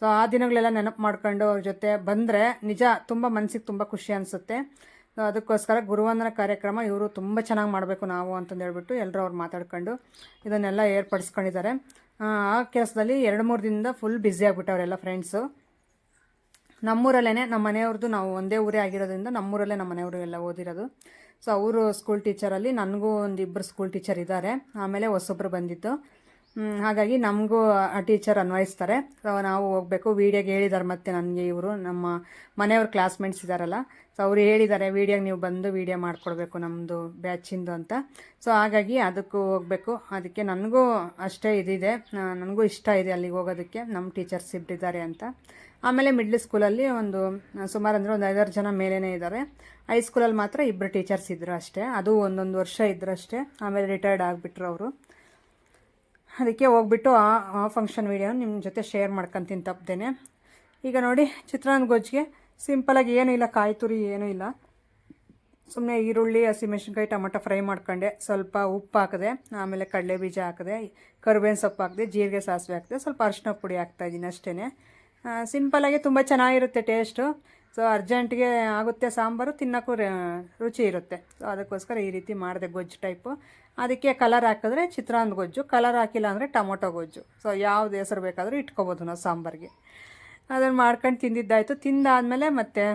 ಸೊ ಆ ದಿನಗಳೆಲ್ಲ ನೆನಪು ಮಾಡ್ಕೊಂಡು ಅವ್ರ ಜೊತೆ ಬಂದರೆ ನಿಜ ತುಂಬ ಮನಸ್ಸಿಗೆ ತುಂಬ ಖುಷಿ ಅನಿಸುತ್ತೆ. ಅದಕ್ಕೋಸ್ಕರ ಗುರುವಂದನ ಕಾರ್ಯಕ್ರಮ ಇವರು ತುಂಬ ಚೆನ್ನಾಗಿ ಮಾಡಬೇಕು ನಾವು ಅಂತಂದು ಹೇಳ್ಬಿಟ್ಟು ಎಲ್ಲರೂ ಅವ್ರು ಮಾತಾಡ್ಕೊಂಡು ಇದನ್ನೆಲ್ಲ ಏರ್ಪಡಿಸ್ಕೊಂಡಿದ್ದಾರೆ. ಆ ಕೆಲಸದಲ್ಲಿ 2-3 ದಿನದಿಂದ ಫುಲ್ ಬ್ಯುಸಿ ಆಗಿಬಿಟ್ಟವರೆಲ್ಲ ಫ್ರೆಂಡ್ಸು. ನಮ್ಮೂರಲ್ಲೇ, ನಮ್ಮ ಮನೆಯವ್ರದ್ದು ನಾವು ಒಂದೇ ಊರೇ ಆಗಿರೋದ್ರಿಂದ ನಮ್ಮೂರಲ್ಲೇ ನಮ್ಮ ಮನೆಯವರು ಎಲ್ಲ ಓದಿರೋದು. ಸೊ ಅವರು ಸ್ಕೂಲ್ ಟೀಚರಲ್ಲಿ, ನನಗೂ 1-2 ಸ್ಕೂಲ್ ಟೀಚರ್ ಇದ್ದಾರೆ, ಆಮೇಲೆ ಹೊಸೊಬ್ಬರು ಬಂದಿತ್ತು. ಹಾಗಾಗಿ ನಮಗೂ ಆ ಟೀಚರ್ ಅನ್ವಯಿಸ್ತಾರೆ. ಸೊ ನಾವು ಹೋಗಬೇಕು. ವೀಡಿಯೋಗೆ ಹೇಳಿದ್ದಾರೆ ಮತ್ತು ನನಗೆ ಇವರು ನಮ್ಮ ಮನೆಯವ್ರ ಕ್ಲಾಸ್ಮೇಟ್ಸ್ ಇದ್ದಾರಲ್ಲ, ಸೊ ಅವರು ಹೇಳಿದ್ದಾರೆ ವೀಡಿಯೋಗೆ ನೀವು ಬಂದು ವೀಡಿಯೋ ಮಾಡಿಕೊಡ್ಬೇಕು ನಮ್ಮದು ಬ್ಯಾಚಿಂದು ಅಂತ. ಸೊ ಹಾಗಾಗಿ ಅದಕ್ಕೂ ಹೋಗಬೇಕು. ಅದಕ್ಕೆ ನನಗೂ ಅಷ್ಟೇ ಇದಿದೆ, ನನಗೂ ಇಷ್ಟ ಇದೆ ಅಲ್ಲಿಗೆ ಹೋಗೋದಕ್ಕೆ, ನಮ್ಮ ಟೀಚರ್ಸ್ ಇಬ್ಬರಿದ್ದಾರೆ ಅಂತ. ಆಮೇಲೆ ಮಿಡ್ಲ್ ಸ್ಕೂಲಲ್ಲಿ ಒಂದು ಸುಮಾರು ಅಂದರೆ ಒಂದು 5-6 ಜನ ಮೇಲೇ ಇದ್ದಾರೆ. ಹೈಸ್ಕೂಲಲ್ಲಿ ಮಾತ್ರ 2 ಟೀಚರ್ಸ್ ಇದ್ದರು ಅಷ್ಟೇ. ಅದು 1 ವರ್ಷ ಇದ್ದರು ಅಷ್ಟೇ, ಆಮೇಲೆ ರಿಟೈರ್ಡ್ ಆಗಿಬಿಟ್ರು ಅವರು. ಅದಕ್ಕೆ ಹೋಗ್ಬಿಟ್ಟು ಆ ಫಂಕ್ಷನ್ ವೀಡಿಯೋನ ನಿಮ್ಮ ಜೊತೆ ಶೇರ್ ಮಾಡ್ಕೊತೀನಿ ತಪ್ಪದೇನೆ. ಈಗ ನೋಡಿ ಚಿತ್ರಾನ್ನ ಗೊಜ್ಜಿಗೆ ಸಿಂಪಲಾಗಿ ಏನೂ ಇಲ್ಲ, ಕಾಯಿ ತುರಿ ಏನೂ ಇಲ್ಲ, ಸುಮ್ಮನೆ ಈರುಳ್ಳಿ, ಹಸಿಮೆಣಸಿನ್ಕಾಯಿ, ಟೊಮಟೊ ಫ್ರೈ ಮಾಡ್ಕೊಂಡೆ, ಸ್ವಲ್ಪ ಉಪ್ಪು ಹಾಕಿದೆ, ಆಮೇಲೆ ಕಡಲೆ ಬೀಜ ಹಾಕಿದೆ, ಕರಿಬೇವಿನ ಸೊಪ್ಪು ಹಾಕಿದೆ, ಜೀರಿಗೆ ಸಾಸಿವೆ ಹಾಕಿದೆ, ಸ್ವಲ್ಪ ಅರಿಶಿನ ಪುಡಿ ಹಾಕ್ತಾಯಿದ್ದೀನಿ ಅಷ್ಟೇ. ಸಿಂಪಲಾಗಿ ತುಂಬ ಚೆನ್ನಾಗಿರುತ್ತೆ ಟೇಸ್ಟು. ಸೊ ಅರ್ಜೆಂಟ್ಗೆ ಆಗುತ್ತೆ ಸಾಂಬಾರು, ತಿನ್ನೋಕ್ಕೂ ರುಚಿ ಇರುತ್ತೆ. ಸೊ ಅದಕ್ಕೋಸ್ಕರ ಈ ರೀತಿ ಮಾಡಿದೆ ಗೊಜ್ಜು ಟೈಪು. ಅದಕ್ಕೆ ಕಲರ್ ಹಾಕಿದ್ರೆ ಚಿತ್ರಾನ್ನ ಗೊಜ್ಜು, ಕಲರ್ ಹಾಕಿಲ್ಲ ಅಂದರೆ ಟೊಮೊಟೊ ಗೊಜ್ಜು. ಸೊ ಯಾವ್ದು ಹೆಸರು ಬೇಕಾದರೂ ಇಟ್ಕೊಬೋದು ನಾವು ಸಾಂಬಾರಿಗೆ. ಅದನ್ನು ಮಾಡ್ಕೊಂಡು ತಿಂದಿದ್ದಾಯಿತು. ತಿಂದಾದಮೇಲೆ ಮತ್ತೆ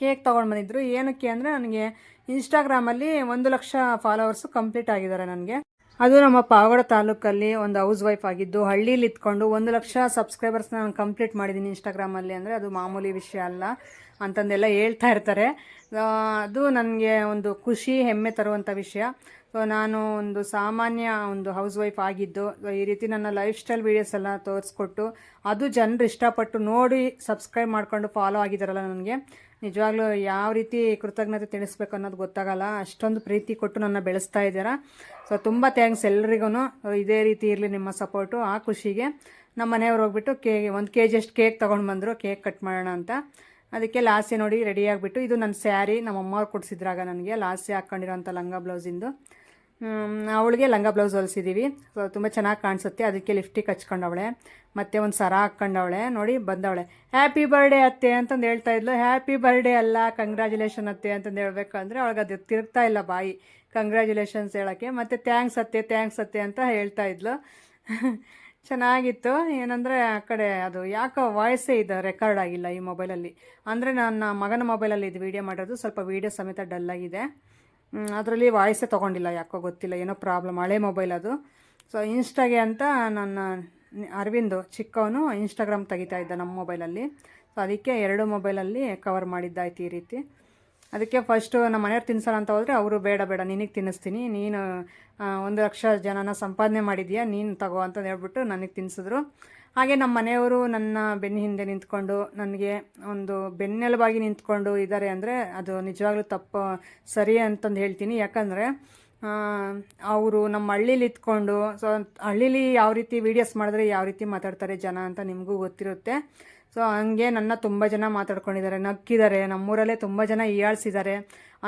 ಕೇಕ್ ತೊಗೊಂಡು ಬಂದಿದ್ದರು. ಏನಕ್ಕೆ ಅಂದರೆ ನನಗೆ ಇನ್ಸ್ಟಾಗ್ರಾಮಲ್ಲಿ 1 ಲಕ್ಷ ಫಾಲೋವರ್ಸು ಕಂಪ್ಲೀಟ್ ಆಗಿದ್ದಾರೆ ನನಗೆ. ಅದು ನಮ್ಮ ಪಾವಗಡ ತಾಲೂಕಲ್ಲಿ ಒಂದು ಹೌಸ್ ವೈಫ್ ಆಗಿದ್ದು ಹಳ್ಳೀಲಿ ಇದ್ಕೊಂಡು 1 ಲಕ್ಷ ಸಬ್ಸ್ಕ್ರೈಬರ್ಸ್ನ ನಾನು ಕಂಪ್ಲೀಟ್ ಮಾಡಿದ್ದೀನಿ ಇನ್ಸ್ಟಾಗ್ರಾಮಲ್ಲಿ. ಅಂದರೆ ಅದು ಮಾಮೂಲಿ ವಿಷಯ ಅಲ್ಲ ಅಂತಂದೆಲ್ಲ ಹೇಳ್ತಾ ಇರ್ತಾರೆ. ಅದು ನನಗೆ ಒಂದು ಖುಷಿ, ಹೆಮ್ಮೆ ತರುವಂಥ ವಿಷಯ. ಸೊ ನಾನು ಒಂದು ಸಾಮಾನ್ಯ ಒಂದು ಹೌಸ್ ವೈಫ್ ಆಗಿದ್ದು ಈ ರೀತಿ ನನ್ನ ಲೈಫ್ ಸ್ಟೈಲ್ ವೀಡಿಯೋಸ್ ಎಲ್ಲ ತೋರಿಸ್ಕೊಟ್ಟು ಅದು ಜನರು ಇಷ್ಟಪಟ್ಟು ನೋಡಿ ಸಬ್ಸ್ಕ್ರೈಬ್ ಮಾಡ್ಕೊಂಡು ಫಾಲೋ ಆಗಿದ್ದಾರಲ್ಲ, ನನಗೆ ನಿಜವಾಗ್ಲೂ ಯಾವ ರೀತಿ ಕೃತಜ್ಞತೆ ತಿಳಿಸ್ಬೇಕು ಅನ್ನೋದು ಗೊತ್ತಾಗಲ್ಲ. ಅಷ್ಟೊಂದು ಪ್ರೀತಿ ಕೊಟ್ಟು ನನ್ನ ಬೆಳೆಸ್ತಾ ಇದ್ದೀರಾ. ಸೊ ತುಂಬ ಥ್ಯಾಂಕ್ಸ್ ಎಲ್ರಿಗೂ. ಇದೇ ರೀತಿ ಇರಲಿ ನಿಮ್ಮ ಸಪೋರ್ಟು. ಆ ಖುಷಿಗೆ ನಮ್ಮ ಮನೆಯವ್ರು ಹೋಗ್ಬಿಟ್ಟು 1 kg ಅಷ್ಟು ಕೇಕ್ ತೊಗೊಂಡು ಬಂದರು, ಕೇಕ್ ಕಟ್ ಮಾಡೋಣ ಅಂತ. ಅದಕ್ಕೆ ಲಾಸ್ತಿ ನೋಡಿ ರೆಡಿಯಾಗಿಬಿಟ್ಟು, ಇದು ನನ್ನ ಸ್ಯಾರಿ ನಮ್ಮ ಅಮ್ಮವ್ರು ಕೊಡಿಸಿದ್ರಾಗ ನನಗೆ ಲಾಸ್ತಿ ಹಾಕ್ಕೊಂಡಿರೋಂಥ ಲಂಗ ಬ್ಲೌಸಿಂದು. ಅವಳಿಗೆ ಲಂಗ ಬ್ಲೌಸ್ ಹೊಲಿಸಿದ್ದೀವಿ. ಸೊ ತುಂಬ ಚೆನ್ನಾಗಿ ಕಾಣಿಸುತ್ತೆ. ಅದಕ್ಕೆ ಲಿಫ್ಟಿಗೆ ಹಚ್ಕೊಂಡವಳೆ, ಮತ್ತು ಒಂದು ಸರ ಹಾಕ್ಕೊಂಡವಳೆ. ನೋಡಿ ಬಂದವಳೆ, ಹ್ಯಾಪಿ ಬರ್ಡೇ ಅತ್ತೆ ಅಂತಂದು ಹೇಳ್ತಾ ಇದ್ಲು. ಹ್ಯಾಪಿ ಬರ್ಡೇ ಅಲ್ಲ, ಕಂಗ್ರ್ಯಾಚುಲೇಷನ್ ಅತ್ತೆ ಅಂತಂದು ಹೇಳಬೇಕಂದ್ರೆ ಅವಳಿಗೆ ಅದು ತಿರುಗ್ತಾ ಇಲ್ಲ ಬಾಯಿ ಕಂಗ್ರ್ಯಾಚುಲೇಷನ್ಸ್ ಹೇಳೋಕ್ಕೆ. ಮತ್ತು ಥ್ಯಾಂಕ್ಸ್ ಅತ್ತೆ ಅಂತ ಹೇಳ್ತಾ ಇದ್ಲು. ಚೆನ್ನಾಗಿತ್ತು. ಏನಂದರೆ ಆ ಕಡೆ ಅದು ಯಾಕೋ ವಾಯ್ಸೇ ಇದೆ ರೆಕಾರ್ಡ್ ಆಗಿಲ್ಲ ಈ ಮೊಬೈಲಲ್ಲಿ. ಅಂದರೆ ನನ್ನ ಮಗನ ಮೊಬೈಲಲ್ಲಿ ಇದು ವೀಡಿಯೋ ಮಾಡಿರೋದು, ಸ್ವಲ್ಪ ವೀಡಿಯೋ ಸಮೇತ ಡಲ್ಲಾಗಿದೆ. ಅದರಲ್ಲಿ ವಾಯ್ಸೇ ತೊಗೊಂಡಿಲ್ಲ, ಯಾಕೋ ಗೊತ್ತಿಲ್ಲ, ಏನೋ ಪ್ರಾಬ್ಲಮ್, ಹಳೆ ಮೊಬೈಲ್ ಅದು. ಸೊ ಇನ್ಸ್ಟಾಗೆ ಅಂತ ನನ್ನ ಅರವಿಂದು ಚಿಕ್ಕವನು ಇನ್ಸ್ಟಾಗ್ರಾಮ್ ತೆಗಿತಾ ಇದ್ದ ನಮ್ಮ ಮೊಬೈಲಲ್ಲಿ. ಸೊ ಅದಕ್ಕೆ 2 ಮೊಬೈಲಲ್ಲಿ ಕವರ್ ಮಾಡಿದ್ದಾಯ್ತು ಈ ರೀತಿ. ಅದಕ್ಕೆ ಫಸ್ಟು ನಮ್ಮ ಮನೆಯವ್ರು ತಿನ್ಸೋಣ ಅಂತ ಹೋದರೆ ಅವರು ಬೇಡ ಬೇಡ ನಿನಗೆ ತಿನ್ನಿಸ್ತೀನಿ, ನೀನು 1,00,000 ಜನನ ಸಂಪಾದನೆ ಮಾಡಿದೀಯಾ, ನೀನು ತಗೋ ಅಂತ ಹೇಳ್ಬಿಟ್ಟು ನನಗೆ ತಿನ್ನಿಸಿದ್ರು. ಹಾಗೆ ನಮ್ಮ ಮನೆಯವರು ನನ್ನ ಬೆನ್ನ ಹಿಂದೆ ನಿಂತ್ಕೊಂಡು ನನಗೆ ಒಂದು ಬೆನ್ನೆಲುಬಾಗಿ ನಿಂತ್ಕೊಂಡು ಇದ್ದಾರೆ ಅಂದರೆ ಅದು ನಿಜವಾಗ್ಲೂ ತಪ್ಪು ಸರಿ ಅಂತಂದು ಹೇಳ್ತೀನಿ. ಯಾಕಂದರೆ ಅವರು ನಮ್ಮ ಹಳ್ಳೀಲಿ ಇತ್ಕೊಂಡು ಸೊ ಹಳ್ಳೀಲಿ ಯಾವ ರೀತಿ ವೀಡಿಯೋಸ್ ಮಾಡಿದ್ರೆ ಯಾವ ರೀತಿ ಮಾತಾಡ್ತಾರೆ ಜನ ಅಂತ ನಿಮಗೂ ಗೊತ್ತಿರುತ್ತೆ. ಸೊ ಹಂಗೆ ನನ್ನ ತುಂಬ ಜನ ಮಾತಾಡ್ಕೊಂಡಿದ್ದಾರೆ, ನಕ್ಕಿದ್ದಾರೆ, ನಮ್ಮೂರಲ್ಲೇ ತುಂಬ ಜನ ಹೀಯಾಳಿಸಿದ್ದಾರೆ.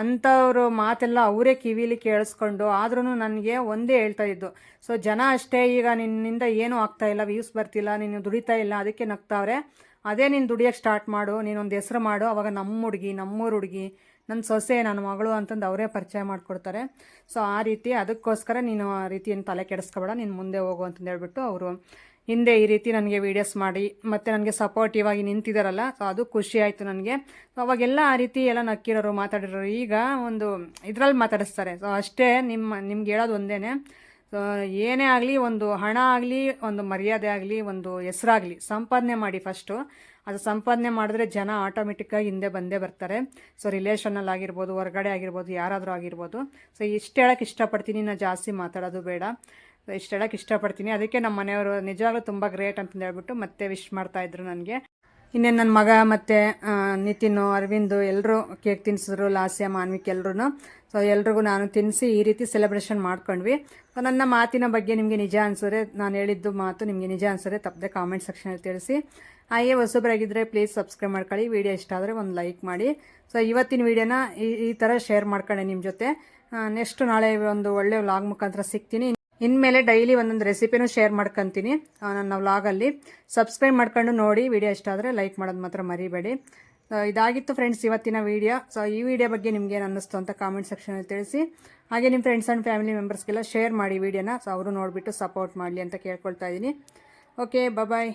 ಅಂಥವ್ರ ಮಾತೆಲ್ಲ ಅವರೇ ಕಿವಿಲಿ ಕೇಳಿಸ್ಕೊಂಡು ಆದ್ರೂ ನನಗೆ ಒಂದೇ ಹೇಳ್ತಾ ಇದ್ದು, ಸೊ ಜನ ಅಷ್ಟೇ, ಈಗ ನಿನ್ನಿಂದ ಏನೂ ಆಗ್ತಾಯಿಲ್ಲ, ವ್ಯೂಸ್ ಬರ್ತಿಲ್ಲ, ನೀನು ದುಡಿತಾ ಇಲ್ಲ, ಅದಕ್ಕೆ ನಗ್ತಾವ್ರೆ. ಅದೇ ನೀನು ದುಡಿಯೋಕ್ಕೆ ಸ್ಟಾರ್ಟ್ ಮಾಡು, ನೀನೊಂದು ಹೆಸ್ರು ಮಾಡು, ಅವಾಗ ನಮ್ಮ ಹುಡುಗಿ, ನಮ್ಮೂರು ಹುಡುಗಿ, ನನ್ನ ಸೊಸೆ, ನನ್ನ ಮಗಳು ಅಂತಂದು ಅವರೇ ಪರಿಚಯ ಮಾಡಿಕೊಡ್ತಾರೆ. ಸೊ ಆ ರೀತಿ ಅದಕ್ಕೋಸ್ಕರ ನೀನು ಆ ರೀತಿ ಏನು ತಲೆ ಕೆಡಿಸ್ಕೊಬೇಡ, ನೀನು ಮುಂದೆ ಹೋಗು ಅಂತಂದು ಹೇಳ್ಬಿಟ್ಟು ಅವರು ಹಿಂದೆ ಈ ರೀತಿ ನನಗೆ ವೀಡಿಯೋಸ್ ಮಾಡಿ ಮತ್ತು ನನಗೆ ಸಪೋರ್ಟಿವ್ ಆಗಿ ನಿಂತಿದ್ದಾರಲ್ಲ, ಸೊ ಅದು ಖುಷಿ ಆಯಿತು ನನಗೆ. ಸೊ ಅವಾಗೆಲ್ಲ ಆ ರೀತಿ ಎಲ್ಲ ನಕ್ಕಿರೋರು ಮಾತಾಡಿರೋರು ಈಗ ಒಂದು ಇದರಲ್ಲಿ ಮಾತಾಡಿಸ್ತಾರೆ. ಸೊ ಅಷ್ಟೇ ನಿಮ್ಗೆ ಹೇಳೋದು ಒಂದೇ, ಸೊ ಏನೇ ಆಗಲಿ, ಒಂದು ಹಣ ಆಗಲಿ, ಒಂದು ಮರ್ಯಾದೆ ಆಗಲಿ, ಒಂದು ಹೆಸರಾಗಲಿ ಸಂಪಾದನೆ ಮಾಡಿ ಫಸ್ಟು. ಅದು ಸಂಪಾದನೆ ಮಾಡಿದ್ರೆ ಜನ ಆಟೋಮೆಟಿಕ್ಕಾಗಿ ಹಿಂದೆ ಬಂದೇ ಬರ್ತಾರೆ. ಸೊ ರಿಲೇಷನಲ್ಲಿ ಆಗಿರ್ಬೋದು, ಹೊರಗಡೆ ಆಗಿರ್ಬೋದು, ಯಾರಾದರೂ ಆಗಿರ್ಬೋದು. ಸೊ ಇಷ್ಟು ಹೇಳೋಕ್ಕೆ ಇಷ್ಟಪಡ್ತೀನಿ, ನಾನು ಜಾಸ್ತಿ ಮಾತಾಡೋದು ಬೇಡ, ಇಷ್ಟು ಹೇಳೋಕ್ಕೆ ಇಷ್ಟಪಡ್ತೀನಿ. ಅದಕ್ಕೆ ನಮ್ಮ ಮನೆಯವರು ನಿಜವಾಗ್ಲೂ ತುಂಬ ಗ್ರೇಟ್ ಅಂತಂದು ಹೇಳ್ಬಿಟ್ಟು ಮತ್ತೆ ವಿಶ್ ಮಾಡ್ತಾಯಿದ್ರು ನನಗೆ. ಇನ್ನೇನು ನನ್ನ ಮಗ ಮತ್ತು ನಿತಿನ್, ಅರವಿಂದ್ ಎಲ್ಲರೂ ಕೇಕ್ ತಿನ್ಸಿದ್ರು, ಲಾಸ್ಯ, ಮಾನ್ವಿಕ್ ಎಲ್ಲರೂ. ಸೊ ಎಲ್ರಿಗೂ ನಾನು ತಿನ್ನಿಸಿ ಈ ರೀತಿ ಸೆಲೆಬ್ರೇಷನ್ ಮಾಡ್ಕೊಂಡ್ವಿ. ಸೊ ನನ್ನ ಮಾತಿನ ಬಗ್ಗೆ ನಿಮಗೆ ನಿಜ ಅನ್ಸಿದ್ರೆ, ನಾನು ಹೇಳಿದ್ದು ಮಾತು ನಿಮಗೆ ನಿಜ ಅನ್ಸಿದ್ರೆ ತಪ್ಪದೆ ಕಾಮೆಂಟ್ ಸೆಕ್ಷನಲ್ಲಿ ತಿಳಿಸಿ. ಹಾಗೆ ಹೊಸಬರಾಗಿದ್ದರೆ ಪ್ಲೀಸ್ ಸಬ್ಸ್ಕ್ರೈಬ್ ಮಾಡ್ಕೊಳ್ಳಿ. ವಿಡಿಯೋ ಇಷ್ಟ ಆದರೆ ಒಂದು ಲೈಕ್ ಮಾಡಿ. ಸೊ ಇವತ್ತಿನ ವೀಡಿಯೋನ ಈ ಥರ ಶೇರ್ ಮಾಡ್ಕೊಂಡೆ ನಿಮ್ಮ ಜೊತೆ. ನೆಕ್ಸ್ಟ್ ನಾಳೆ ಒಂದು ಒಳ್ಳೆ ವ್ಲಾಗ್ ಮುಖಾಂತರ ಸಿಗ್ತೀನಿ. ಇನ್ಮೇಲೆ ಡೈಲಿ ಒಂದೊಂದು ರೆಸಿಪಿನೂ ಶೇರ್ ಮಾಡ್ಕೊತೀನಿ ನನ್ನ ವ್ಲಾಗಲ್ಲಿ. ಸಬ್ಸ್ಕ್ರೈಬ್ ಮಾಡ್ಕೊಂಡು ನೋಡಿ. ವಿಡಿಯೋ ಇಷ್ಟ ಆದರೆ ಲೈಕ್ ಮಾಡೋದು ಮಾತ್ರ ಮರಿಬೇಡಿ. ಇದಾಗಿತ್ತು ಫ್ರೆಂಡ್ಸ್ ಇವತ್ತಿನ ವೀಡಿಯೋ. ಸೊ ಈ ವಿಡಿಯೋ ಬಗ್ಗೆ ನಿಮ್ಗೆ ಏನು ಅನ್ನಿಸ್ತು ಅಂತ ಕಾಮೆಂಟ್ ಸೆಕ್ಷನಲ್ಲಿ ತಿಳಿಸಿ. ಹಾಗೆ ನಿಮ್ಮ ಫ್ರೆಂಡ್ಸ್ ಆ್ಯಂಡ್ ಫ್ಯಾಮಿಲಿ ಮೆಂಬರ್ಸ್ಗೆಲ್ಲ ಶೇರ್ ಮಾಡಿ ವಿಡಿಯೋನ. ಸೊ ಅವರು ನೋಡಿಬಿಟ್ಟು ಸಪೋರ್ಟ್ ಮಾಡಲಿ ಅಂತ ಕೇಳ್ಕೊಳ್ತಾ ಇದ್ದೀನಿ. ಓಕೆ, ಬಾಯ್.